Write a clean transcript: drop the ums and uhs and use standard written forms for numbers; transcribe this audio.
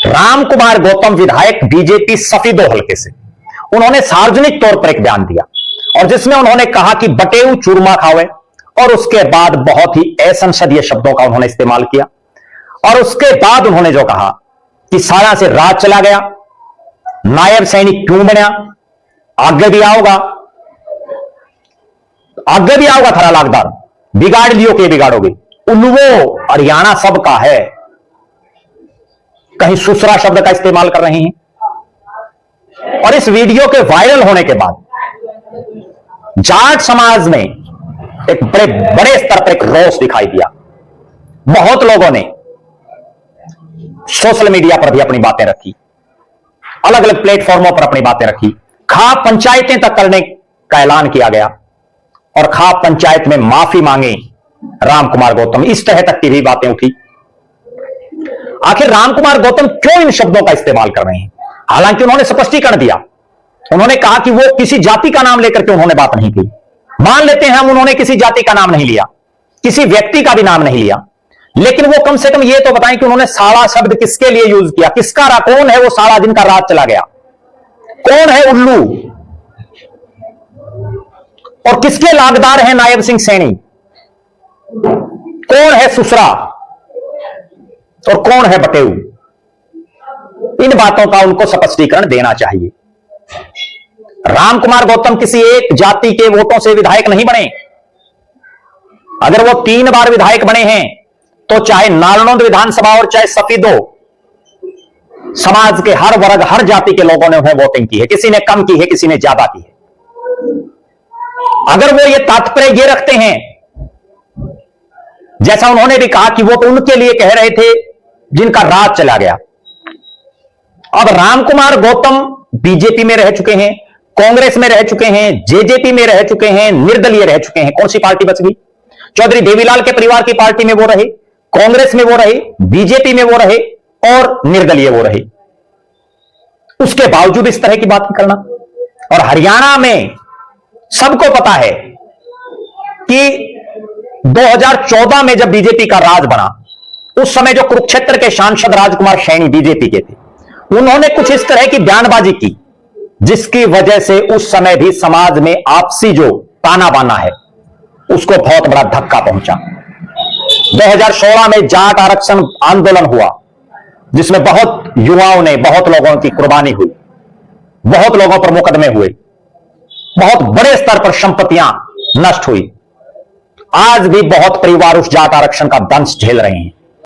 राम कुमार गौतम विधायक बीजेपी सफीदो हलके से, उन्होंने सार्वजनिक तौर पर एक बयान दिया और जिसमें उन्होंने कहा कि बटेऊ चूरमा खावे, और उसके बाद बहुत ही असंसदीय शब्दों का उन्होंने इस्तेमाल किया। और उसके बाद उन्होंने जो कहा कि सारा से राज चला गया, नायब सैनिक क्यों बनया, आगे भी आओगा थरा लागदार, बिगाड़ लियो के बिगाड़ोगे, उल्लुओ हरियाणा सबका है, कहीं सुसरा शब्द का इस्तेमाल कर रहे हैं। और इस वीडियो के वायरल होने के बाद जाट समाज में एक बड़े स्तर पर एक रोष दिखाई दिया। बहुत लोगों ने सोशल मीडिया पर भी अपनी बातें रखी, अलग अलग प्लेटफॉर्मों पर अपनी बातें रखी। खाप पंचायतें तक करने का ऐलान किया गया और खाप पंचायत में माफी मांगे राम कुमार गौतम, इस तरह तक की भी बातें उठी। आखिर राम कुमार गौतम क्यों इन शब्दों का इस्तेमाल कर रहे हैं? हालांकि उन्होंने स्पष्टीकरण दिया, उन्होंने कहा कि वो किसी जाति का नाम लेकर के उन्होंने बात नहीं की। मान लेते हैं हम, उन्होंने किसी जाति का नाम नहीं लिया, किसी व्यक्ति का भी नाम नहीं लिया, लेकिन वो कम से कम ये तो बताएं कि उन्होंने साला शब्द किसके लिए यूज किया, किसका कौन है वो साला जिनका राज चला गया, कौन है उल्लू, और किसके लागदार हैं नायब सिंह सैनी, कौन है सुसरा और कौन है बटेऊ। इन बातों का उनको स्पष्टीकरण देना चाहिए। राम कुमार गौतम किसी एक जाति के वोटों से विधायक नहीं बने। अगर वो 3 बार विधायक बने हैं तो चाहे नालनौंद विधानसभा और चाहे सफीदो, समाज के हर वर्ग हर जाति के लोगों ने उन्हें वोटिंग की है, किसी ने कम की है, किसी ने ज्यादा की है। अगर वो ये तात्पर्य ये रखते हैं, जैसा उन्होंने भी कहा कि वो तो उनके लिए कह रहे थे जिनका राज चला गया। अब राम कुमार गौतम बीजेपी में रह चुके हैं, कांग्रेस में रह चुके हैं, जेजेपी में रह चुके हैं, निर्दलीय रह चुके हैं। कौन सी पार्टी बच गई? चौधरी देवीलाल के परिवार की पार्टी में वो रहे, कांग्रेस में वो रहे, बीजेपी में वो रहे और निर्दलीय वो रहे। उसके बावजूद इस तरह की बात करना। और हरियाणा में सबको पता है कि 2014 में जब बीजेपी का राज बना, उस समय जो कुरुक्षेत्र के सांसद राजकुमार सैनी बीजेपी के थे, उन्होंने कुछ इस तरह की बयानबाजी की जिसकी वजह से उस समय भी समाज में आपसी जो ताना बाना है उसको बहुत बड़ा धक्का पहुंचा। 2016 में जाट आरक्षण आंदोलन हुआ जिसमें बहुत युवाओं ने, बहुत लोगों की कुर्बानी हुई, बहुत लोगों पर मुकदमे हुए, बहुत बड़े स्तर पर संपत्तियां नष्ट हुई। आज भी बहुत परिवार उस जाट आरक्षण का दंश झेल रहे हैं।